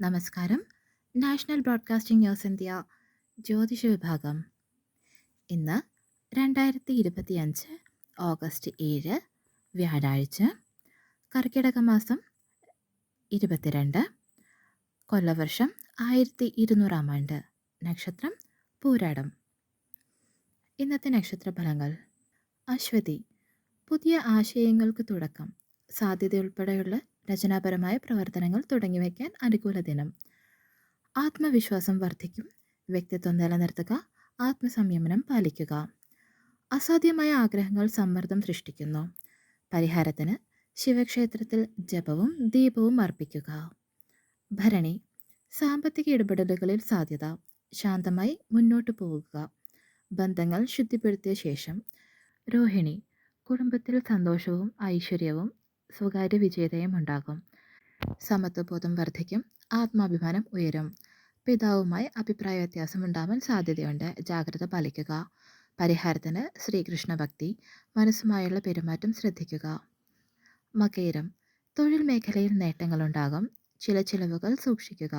നമസ്കാരം. National broadcasting news India ജ്യോതിഷ വിഭാഗം. ഇന്ന് 2025 ഓഗസ്റ്റ് 7 വ്യാഴാഴ്ച, കർക്കിടക മാസം 22, കൊല്ലവർഷം 1200 ആണ്ട്, നക്ഷത്രം പൂരാടം. ഇന്നത്തെ നക്ഷത്രഫലങ്ങൾ. അശ്വതി, പുതിയ ആശയങ്ങൾക്ക് തുടക്കം, സാധ്യതയുൾപ്പെടെയുള്ള രചനാപരമായ പ്രവർത്തനങ്ങൾ തുടങ്ങിവയ്ക്കാൻ അനുകൂല ദിനം. ആത്മവിശ്വാസം വർദ്ധിക്കും, വ്യക്തിത്വം നിലനിർത്തുക, ആത്മസംയമനം പാലിക്കുക. അസാധ്യമായ ആഗ്രഹങ്ങൾ സമ്മർദ്ദം സൃഷ്ടിക്കുന്നു. പരിഹാരത്തിന് ശിവക്ഷേത്രത്തിൽ ജപവും ദീപവും അർപ്പിക്കുക. ഭരണി, സാമ്പത്തിക ഇടപെടലുകളിൽ സാധ്യത, ശാന്തമായി മുന്നോട്ടു പോകുക, ബന്ധങ്ങൾ ശുദ്ധിപ്പെടുത്തിയ ശേഷം. രോഹിണി, കുടുംബത്തിൽ സന്തോഷവും ഐശ്വര്യവും സ്വകാര്യ വിജയതയും ഉണ്ടാകും. സമത്വബോധം വർദ്ധിക്കും, ആത്മാഭിമാനം ഉയരും. പിതാവുമായി അഭിപ്രായ വ്യത്യാസം ഉണ്ടാവാൻ സാധ്യതയുണ്ട്, ജാഗ്രത പാലിക്കുക. പരിഹാരത്തിന് ശ്രീകൃഷ്ണ ഭക്തി, മനസ്സുമായുള്ള പെരുമാറ്റം ശ്രദ്ധിക്കുക. മകയിരം, തൊഴിൽ മേഖലയിൽ നേട്ടങ്ങളുണ്ടാകും, ചില ചിലവുകൾ സൂക്ഷിക്കുക.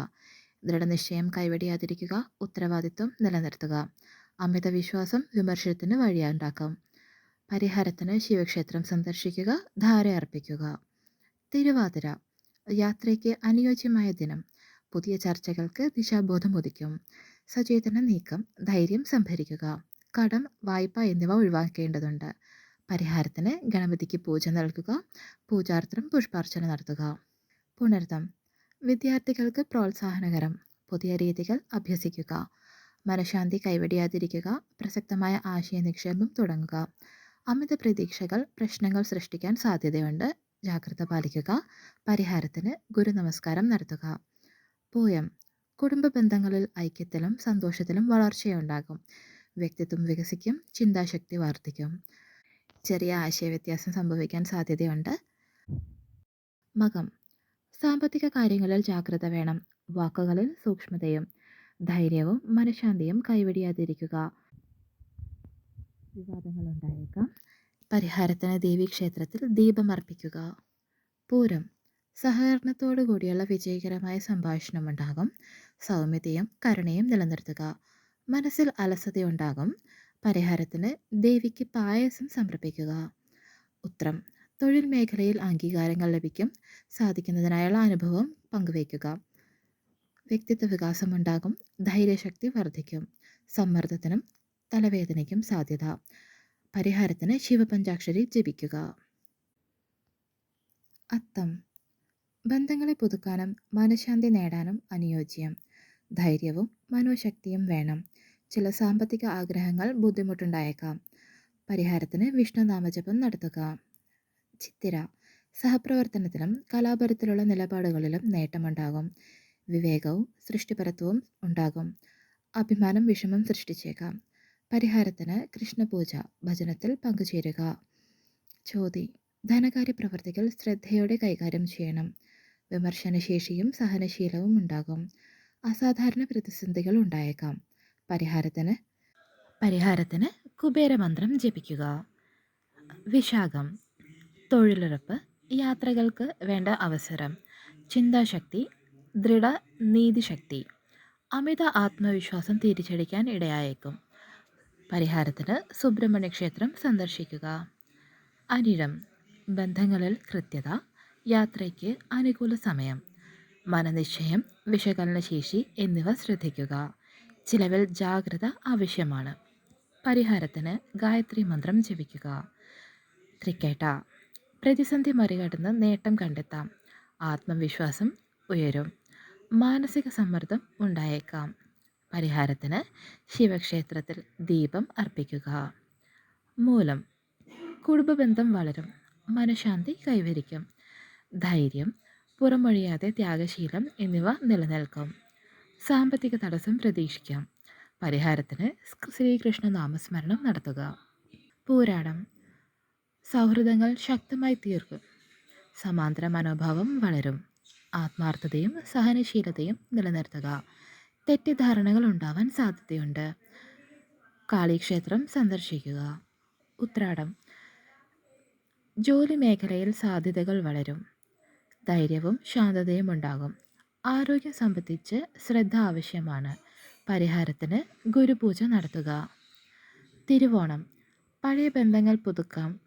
ദൃഢനിശ്ചയം കൈവെടിയാതിരിക്കുക, ഉത്തരവാദിത്വം നിലനിർത്തുക. അമിത വിശ്വാസം വിമർശനത്തിന് വഴിയുണ്ടാക്കും. പരിഹാരത്തിന് ശിവക്ഷേത്രം സന്ദർശിക്കുക, ധാര അർപ്പിക്കുക. തിരുവാതിര, യാത്രയ്ക്ക് അനുയോജ്യമായ ദിനം, പുതിയ ചർച്ചകൾക്ക് ദിശാബോധം ഉദിക്കും. സചേതന നീക്കം, ധൈര്യം സംഭരിക്കുക. കടം, വായ്പ എന്നിവ ഒഴിവാക്കേണ്ടതുണ്ട്. പരിഹാരത്തിന് ഗണപതിക്ക് പൂജ നൽകുക, പൂജാർത്ഥം പുഷ്പാർച്ചന നടത്തുക. പുണർതം, വിദ്യാർത്ഥികൾക്ക് പ്രോത്സാഹനകരം, പുതിയ രീതികൾ അഭ്യസിക്കുക. മനഃശാന്തി കൈവെടിയാതിരിക്കുക, പ്രസക്തമായ ആശയ നിക്ഷേപം തുടങ്ങുക. അമിത പ്രതീക്ഷകൾ പ്രശ്നങ്ങൾ സൃഷ്ടിക്കാൻ സാധ്യതയുണ്ട്, ജാഗ്രത പാലിക്കുക. പരിഹാരത്തിന് ഗുരുനമസ്കാരം നടത്തുക. പൂയം, കുടുംബ ബന്ധങ്ങളിൽ ഐക്യത്തിലും സന്തോഷത്തിലും വളർച്ചയുണ്ടാകും, വ്യക്തിത്വം വികസിക്കും, ചിന്താശക്തി വർദ്ധിക്കും. ചെറിയ ആശയവ്യത്യാസം സംഭവിക്കാൻ സാധ്യതയുണ്ട്. മകം, സാമ്പത്തിക കാര്യങ്ങളിൽ ജാഗ്രത വേണം, വാക്കുകളിൽ സൂക്ഷ്മതയും ധൈര്യവും മനഃശാന്തിയും കൈവെടിയാതിരിക്കുക. വിവാദങ്ങൾ ഉണ്ടായേക്കാം. പരിഹാരത്തിന് ദേവീക്ഷേത്രത്തിൽ ദീപം അർപ്പിക്കുക. പൂരം, സഹകരണത്തോടു കൂടിയുള്ള വിജയകരമായ സംഭാഷണമുണ്ടാകും, സൗമ്യതയും കരുണയും നിലനിർത്തുക. മനസ്സിൽ അലസതയുണ്ടാകും. പരിഹാരത്തിന് ദേവിക്ക് പായസം സമർപ്പിക്കുക. ഉത്രം, തൊഴിൽ മേഖലയിൽ അംഗീകാരങ്ങൾ ലഭിക്കും, സാധിക്കുന്നതിനായുള്ള അനുഭവം പങ്കുവയ്ക്കുക. വ്യക്തിത്വ വികാസമുണ്ടാകും, ധൈര്യശക്തി വർദ്ധിക്കും. സമ്മർദ്ദത്തിനും തലവേദനയ്ക്കും സാധ്യത. പരിഹാരത്തിന് ശിവപഞ്ചാക്ഷരി ജപിക്കുക. അത്തം, ബന്ധങ്ങളെ പുതുക്കാനും മനഃശാന്തി നേടാനും അനുയോജ്യം, ധൈര്യവും മനോശക്തിയും വേണം. ചില സാമ്പത്തിക ആഗ്രഹങ്ങൾ ബുദ്ധിമുട്ടുണ്ടായേക്കാം. പരിഹാരത്തിന് വിഷ്ണുനാമജപം നടത്തുക. ചിത്തിര, സഹപ്രവർത്തനത്തിലും കലാപരത്തിലുള്ള നിലപാടുകളിലും നേട്ടമുണ്ടാകും, വിവേകവും സൃഷ്ടിപരത്വവും ഉണ്ടാകും. അഭിമാനം വിഷമം സൃഷ്ടിച്ചേക്കാം. പരിഹാരത്തിന് കൃഷ്ണപൂജ, ഭജനത്തിൽ പങ്കുചേരുക. ചോതി, ധനകാര്യ പ്രവർത്തികൾ ശ്രദ്ധയോടെ കൈകാര്യം ചെയ്യണം, വിമർശനശേഷിയും സഹനശീലവും ഉണ്ടാകും. അസാധാരണ പ്രതിസന്ധികൾ ഉണ്ടായേക്കാം. പരിഹാരത്തിന് കുബേരമന്ത്രം ജപിക്കുക. വിശാഖം, തൊഴിലുറപ്പ്, യാത്രകൾക്ക് വേണ്ട അവസരം, ചിന്താശക്തി, ദൃഢ നീതിശക്തി. അമിത ആത്മവിശ്വാസം തിരിച്ചടിക്കാൻ ഇടയായേക്കും. പരിഹാരത്തിന് സുബ്രഹ്മണ്യ ക്ഷേത്രം സന്ദർശിക്കുക. അനിഴം, ബന്ധങ്ങളിൽ കൃത്യത, യാത്രയ്ക്ക് അനുകൂല സമയം, മനനിശ്ചയം, വിശകലനശേഷി എന്നിവ ശ്രദ്ധിക്കുക. ചിലവിൽ ജാഗ്രത ആവശ്യമാണ്. പരിഹാരത്തിന് ഗായത്രി മന്ത്രം ജപിക്കുക. തൃക്കേട്ട, പ്രതിസന്ധി മറികടന്ന് നേട്ടം കണ്ടെത്താം, ആത്മവിശ്വാസം ഉയരും. മാനസിക സമ്മർദ്ദം ഉണ്ടായേക്കാം. പരിഹാരത്തിന് ശിവക്ഷേത്രത്തിൽ ദീപം അർപ്പിക്കുക. മൂലം, കുടുംബബന്ധം വളരും, മനഃശാന്തി കൈവരിക്കും. ധൈര്യം, പുറമൊഴിയാതെ ത്യാഗശീലം എന്നിവ നിലനിൽക്കും. സാമ്പത്തിക തടസ്സം പ്രതീക്ഷിക്കാം. പരിഹാരത്തിന് ശ്രീകൃഷ്ണ നാമസ്മരണം നടത്തുക. പൂരാടം, സൗഹൃദങ്ങൾ ശക്തമായി തീർക്കും, സമാന്തര മനോഭാവം വളരും. ആത്മാർത്ഥതയും സഹനശീലതയും നിലനിർത്തുക. തെറ്റിദ്ധാരണകൾ ഉണ്ടാവാൻ സാധ്യതയുണ്ട്. കാളീക്ഷേത്രം സന്ദർശിക്കുക. ഉത്രാടം, ജോലി മേഖലയിൽ സാധ്യതകൾ വളരും, ധൈര്യവും ശാന്തതയും ഉണ്ടാകും. ആരോഗ്യം സംബന്ധിച്ച് ശ്രദ്ധ ആവശ്യമാണ്. പരിഹാരത്തിന് ഗുരുപൂജ നടത്തുക. തിരുവോണം. പഴയ ബന്ധങ്ങൾ പുതുക്കാം.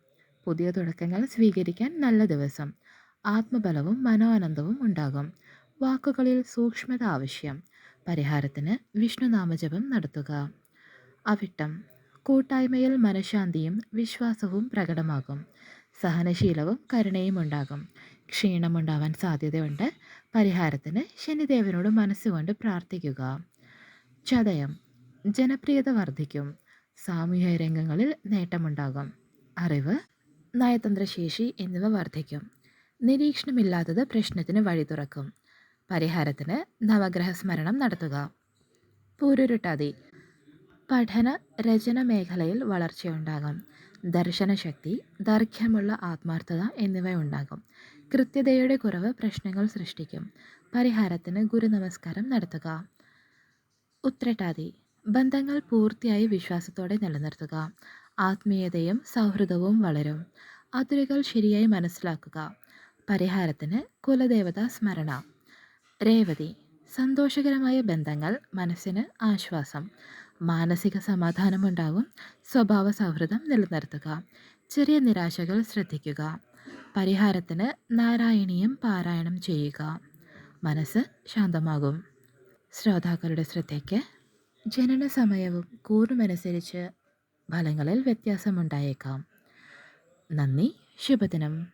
പുതിയ തുടക്കങ്ങൾ സ്വീകരിക്കാൻ നല്ല ദിവസം. ആത്മബലവും മനോആനന്ദവും ഉണ്ടാകും. വാക്കുകളിൽ സൂക്ഷ്മത ആവശ്യം. പരിഹാരത്തിന് വിഷ്ണുനാമജപം നടത്തുക. അവിട്ടം. കൂട്ടായ്മയിൽ മനഃശാന്തിയും വിശ്വാസവും പ്രകടമാകും. സഹനശീലവും കരുണയും ഉണ്ടാകും. ക്ഷീണമുണ്ടാവാൻ സാധ്യതയുണ്ട്. പരിഹാരത്തിന് ശനിദേവനോട് മനസ്സുകൊണ്ട് പ്രാർത്ഥിക്കുക. ചതയം. ജനപ്രിയത വർദ്ധിക്കും. സാമൂഹ്യ രംഗങ്ങളിൽ നേട്ടമുണ്ടാകും. അറിവ്, നയതന്ത്രശേഷി എന്നിവ വർദ്ധിക്കും. നിരീക്ഷണമില്ലാത്തത് പ്രശ്നത്തിന് വഴി തുറക്കും. പരിഹാരത്തിന് നവഗ്രഹ സ്മരണം നടത്തുക. പൂരുരുട്ടാതി. പഠന രചന മേഖലയിൽ വളർച്ചയുണ്ടാകും. ദർശനശക്തി, ദൈർഘ്യമുള്ള ആത്മാർത്ഥത എന്നിവ ഉണ്ടാകും. കൃത്യതയുടെ കുറവ് പ്രശ്നങ്ങൾ സൃഷ്ടിക്കും. പരിഹാരത്തിന് ഗുരുനമസ്കാരം നടത്തുക. ഉത്രട്ടാതി. ബന്ധങ്ങൾ പൂർത്തിയായി വിശ്വാസത്തോടെ നിലനിർത്തുക. ആത്മീയതയും സൗഹൃദവും വളരും. അതിരുകൾ ശരിയായി മനസ്സിലാക്കുക. പരിഹാരത്തിന് കുലദേവതാ സ്മരണ. രേവതി. സന്തോഷകരമായ ബന്ധങ്ങൾ മനസ്സിന് ആശ്വാസം. മാനസിക സമാധാനമുണ്ടാകും. സ്വഭാവ സൗഹൃദം നിലനിർത്തുക. ചെറിയ നിരാശകൾ ശ്രദ്ധിക്കുക. പരിഹാരത്തിന് നാരായണീയം പാരായണം ചെയ്യുക. മനസ്സ് ശാന്തമാകും. ശ്രോതാക്കളുടെ ശ്രദ്ധയ്ക്ക് ജനന സമയവും കൂറുമനുസരിച്ച് ഫലങ്ങളിൽ വ്യത്യാസമുണ്ടായേക്കാം. നന്ദി. ശുഭദിനം.